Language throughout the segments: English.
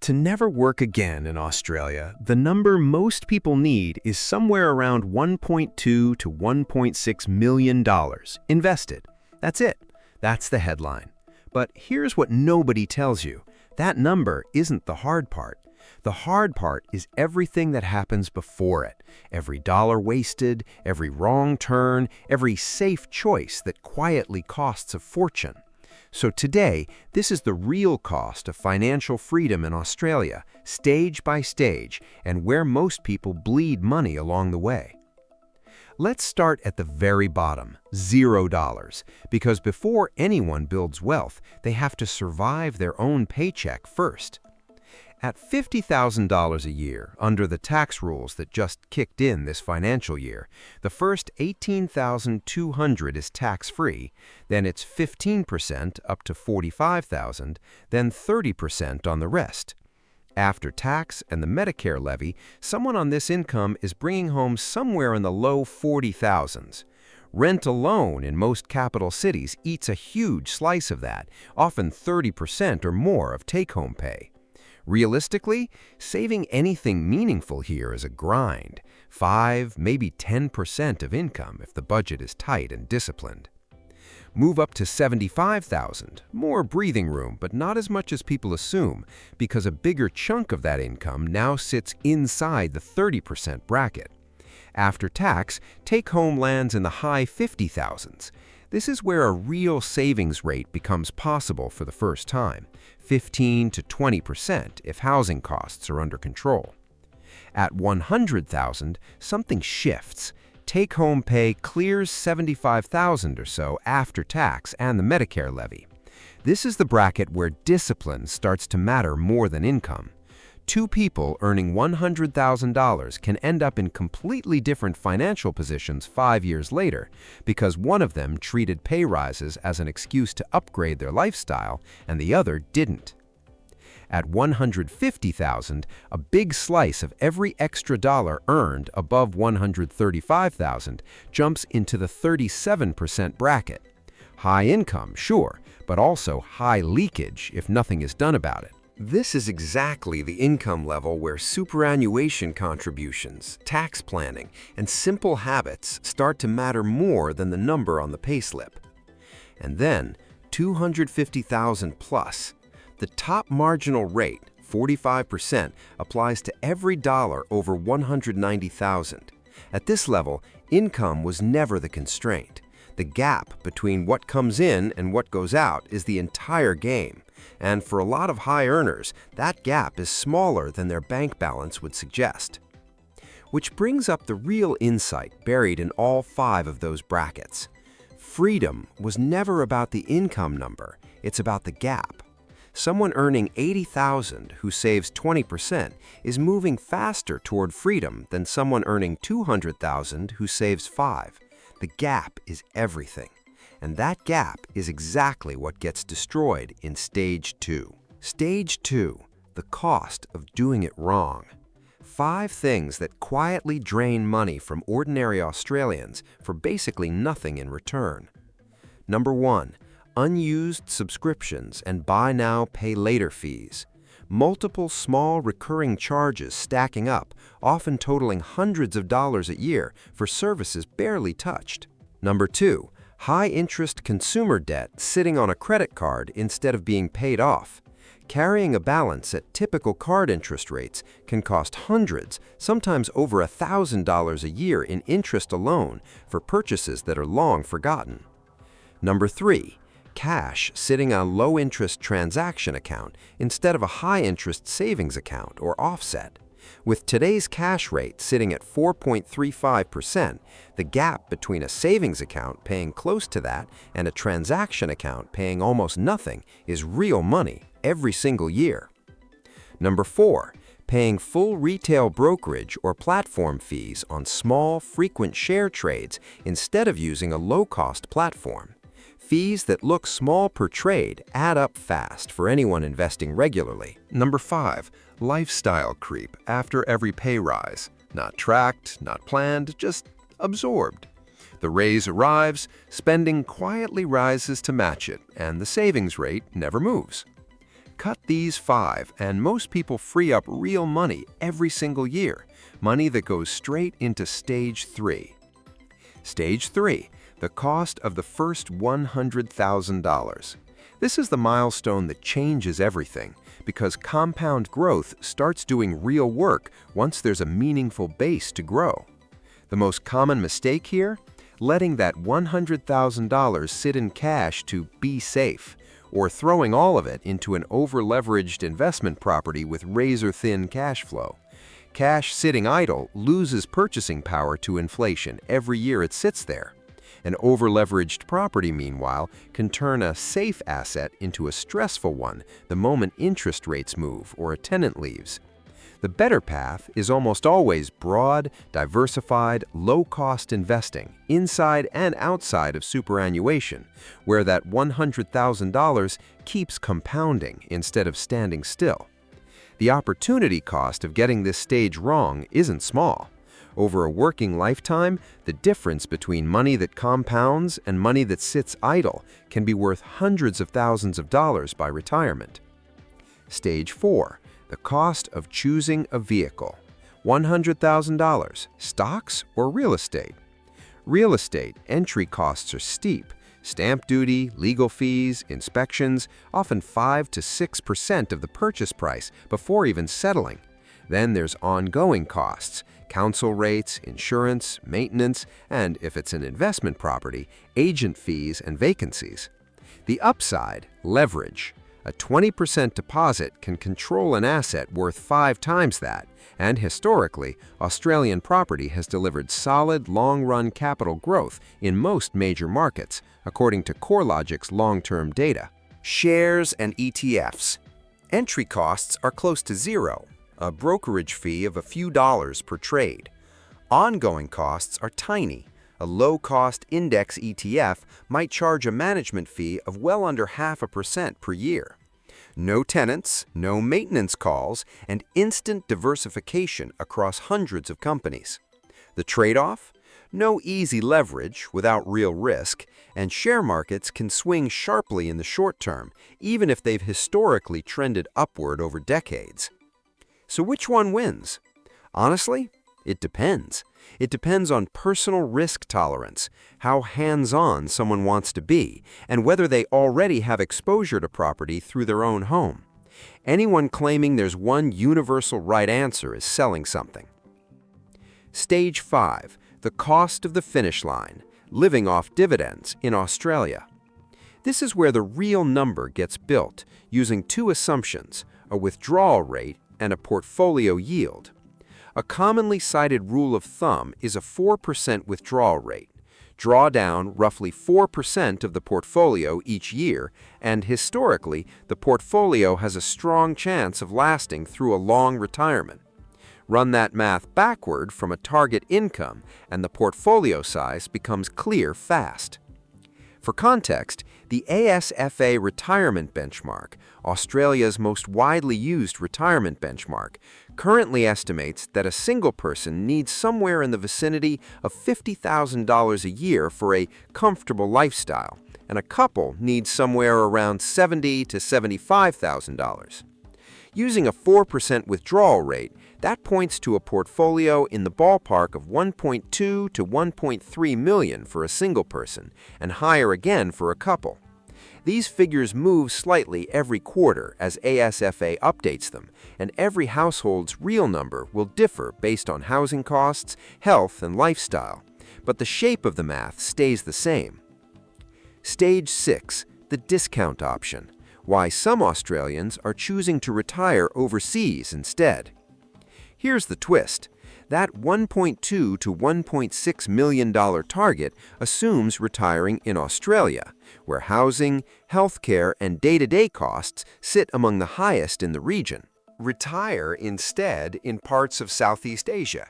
To never work again in Australia, the number most people need is somewhere around $1.2 to $1.6 million invested. That's it. That's the headline. But here's what nobody tells you. That number isn't the hard part. The hard part is everything that happens before it. Every dollar wasted, every wrong turn, every safe choice that quietly costs a fortune. So today, this is the real cost of financial freedom in Australia, stage by stage, and where most people bleed money along the way. Let's start at the very bottom, $0, because before anyone builds wealth, they have to survive their own paycheck first. At $50,000 a year, under the tax rules that just kicked in this financial year, the first $18,200 is tax-free, then it's 15% up to $45,000, then 30% on the rest. After tax and the Medicare levy, someone on this income is bringing home somewhere in the low 40,000s. Rent alone in most capital cities eats a huge slice of that, often 30% or more of take-home pay. Realistically, saving anything meaningful here is a grind, 5, maybe 10% of income if the budget is tight and disciplined. Move up to 75,000, more breathing room, but not as much as people assume, because a bigger chunk of that income now sits inside the 30% bracket. After tax, take-home lands in the high 50,000s. This is where a real savings rate becomes possible for the first time, 15 to 20% if housing costs are under control. At 100,000, something shifts. Take-home pay clears 75,000 or so after tax and the Medicare levy. This is the bracket where discipline starts to matter more than income. Two people earning $100,000 can end up in completely different financial positions 5 years later because one of them treated pay rises as an excuse to upgrade their lifestyle and the other didn't. At $150,000, a big slice of every extra dollar earned above $135,000 jumps into the 37% bracket. High income, sure, but also high leakage if nothing is done about it. This is exactly the income level where superannuation contributions, tax planning, and simple habits start to matter more than the number on the payslip. And then, $250,000 plus. The top marginal rate, 45%, applies to every dollar over $190,000. At this level, income was never the constraint. The gap between what comes in and what goes out is the entire game. And for a lot of high earners, that gap is smaller than their bank balance would suggest. Which brings up the real insight buried in all 5 of those brackets. Freedom was never about the income number, it's about the gap. Someone earning $80,000 who saves 20% is moving faster toward freedom than someone earning $200,000 who saves 5%. The gap is everything. And that gap is exactly what gets destroyed in Stage 2. Stage 2, the cost of doing it wrong. 5 things that quietly drain money from ordinary Australians for basically nothing in return. Number 1, unused subscriptions and buy now, pay later fees. Multiple small recurring charges stacking up, often totaling hundreds of dollars a year for services barely touched. Number 2, high-interest consumer debt sitting on a credit card instead of being paid off. Carrying a balance at typical card interest rates can cost hundreds, sometimes over $1,000 a year in interest alone for purchases that are long forgotten. Number 3, cash sitting on a low-interest transaction account instead of a high-interest savings account or offset. With today's cash rate sitting at 4.35%, the gap between a savings account paying close to that and a transaction account paying almost nothing is real money every single year. Number 4, paying full retail brokerage or platform fees on small, frequent share trades instead of using a low-cost platform. Fees that look small per trade add up fast for anyone investing regularly. Number 5, lifestyle creep after every pay rise. Not tracked, not planned, just absorbed. The raise arrives, spending quietly rises to match it, and the savings rate never moves. Cut these 5, and most people free up real money every single year, money that goes straight into Stage 3. Stage 3, the cost of the first $100,000. This is the milestone that changes everything, because compound growth starts doing real work once there's a meaningful base to grow. The most common mistake here? Letting that $100,000 sit in cash to be safe, or throwing all of it into an over-leveraged investment property with razor-thin cash flow. Cash sitting idle loses purchasing power to inflation every year it sits there. An over-leveraged property, meanwhile, can turn a safe asset into a stressful one the moment interest rates move or a tenant leaves. The better path is almost always broad, diversified, low-cost investing inside and outside of superannuation, where that $100,000 keeps compounding instead of standing still. The opportunity cost of getting this stage wrong isn't small. Over a working lifetime, the difference between money that compounds and money that sits idle can be worth hundreds of thousands of dollars by retirement. Stage 4. The cost of choosing a vehicle. $100,000, stocks or real estate? Real estate entry costs are steep. Stamp duty, legal fees, inspections, often 5 to 6% of the purchase price before even settling. Then there's ongoing costs, council rates, insurance, maintenance, and if it's an investment property, agent fees and vacancies. The upside, leverage. A 20% deposit can control an asset worth 5 times that, and historically, Australian property has delivered solid long-run capital growth in most major markets, according to CoreLogic's long-term data. Shares and ETFs. Entry costs are close to zero, a brokerage fee of a few dollars per trade. Ongoing costs are tiny. A low-cost index ETF might charge a management fee of well under 0.5% per year. No tenants, no maintenance calls, and instant diversification across hundreds of companies. The trade-off? No easy leverage without real risk, and share markets can swing sharply in the short term, even if they've historically trended upward over decades. So which one wins? Honestly, it depends. It depends on personal risk tolerance, how hands-on someone wants to be, and whether they already have exposure to property through their own home. Anyone claiming there's one universal right answer is selling something. Stage 5. The cost of the finish line, living off dividends in Australia. This is where the real number gets built, using 2 assumptions, a withdrawal rate and a portfolio yield. A commonly cited rule of thumb is a 4% withdrawal rate. Draw down roughly 4% of the portfolio each year, and historically, the portfolio has a strong chance of lasting through a long retirement. Run that math backward from a target income, and the portfolio size becomes clear fast. For context, the ASFA retirement benchmark, Australia's most widely used retirement benchmark, currently estimates that a single person needs somewhere in the vicinity of $50,000 a year for a comfortable lifestyle, and a couple needs somewhere around $70,000 to $75,000. Using a 4% withdrawal rate, that points to a portfolio in the ballpark of $1.2 to $1.3 million for a single person, and higher again for a couple. These figures move slightly every quarter as ASFA updates them, and every household's real number will differ based on housing costs, health, and lifestyle, but the shape of the math stays the same. Stage 6. The discount option. Why some Australians are choosing to retire overseas instead. Here's the twist. That $1.2 to $1.6 million target assumes retiring in Australia, where housing, healthcare, and day-to-day costs sit among the highest in the region. Retire instead in parts of Southeast Asia.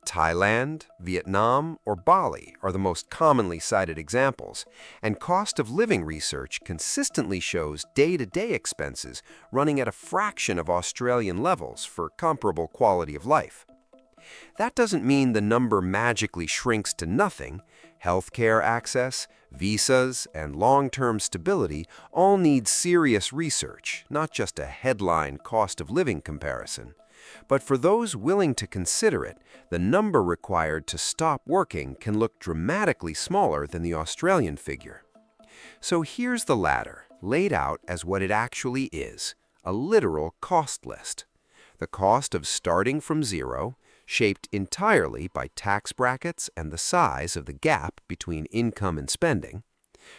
Thailand, Vietnam, or Bali are the most commonly cited examples, and cost of living research consistently shows day-to-day expenses running at a fraction of Australian levels for comparable quality of life. That doesn't mean the number magically shrinks to nothing. Healthcare access, visas, and long-term stability all need serious research, not just a headline cost of living comparison. But for those willing to consider it, the number required to stop working can look dramatically smaller than the Australian figure. So here's the ladder, laid out as what it actually is, a literal cost list. The cost of starting from zero, shaped entirely by tax brackets and the size of the gap between income and spending.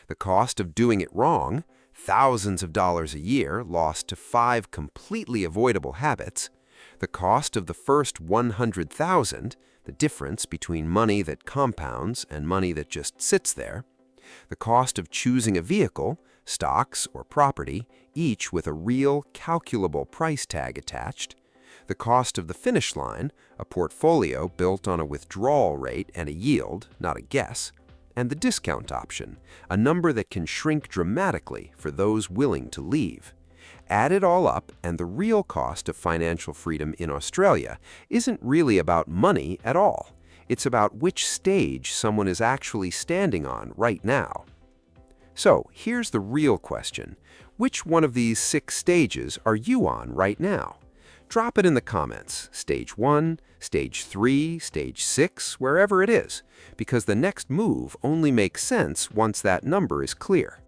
The cost of doing it wrong, thousands of dollars a year lost to 5 completely avoidable habits. The cost of the first 100,000, the difference between money that compounds and money that just sits there. The cost of choosing a vehicle, stocks or property, each with a real, calculable price tag attached. The cost of the finish line, a portfolio built on a withdrawal rate and a yield, not a guess. And the discount option, a number that can shrink dramatically for those willing to leave. Add it all up, and the real cost of financial freedom in Australia isn't really about money at all. It's about which stage someone is actually standing on right now. So here's the real question. Which one of these 6 stages are you on right now? Drop it in the comments, stage 1, stage 3, stage 6, wherever it is, because the next move only makes sense once that number is clear.